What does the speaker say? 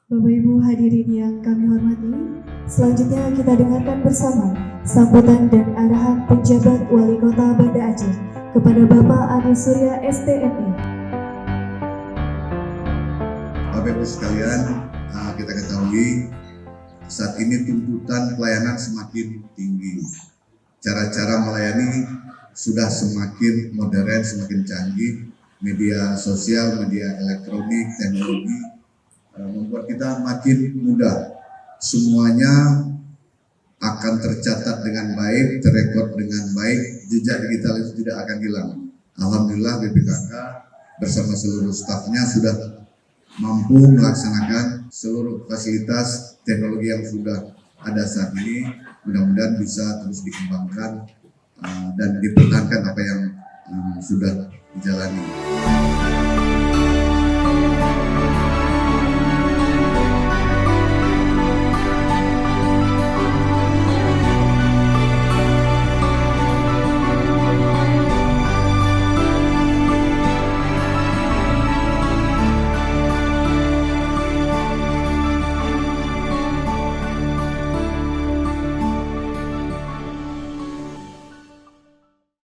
Bapak Ibu hadirin yang kami hormati, selanjutnya kita dengarkan bersama sambutan dan arahan penjabat Wali Kota Banda Aceh kepada Bapak Adi Surya STMI. Bapak Ibu sekalian, kita ketahui saat ini tuntutan pelayanan semakin tinggi. Cara-cara melayani sudah semakin modern, semakin canggih. Media sosial, media elektronik, teknologi membuat kita makin mudah. Semuanya akan tercatat dengan baik, terrekod dengan baik, jejak digital itu tidak akan hilang. Alhamdulillah BPKK bersama seluruh stafnya sudah mampu melaksanakan seluruh fasilitas teknologi yang sudah ada saat ini. Mudah-mudahan bisa terus dikembangkan dan dipertahankan apa yang sudah dijalani.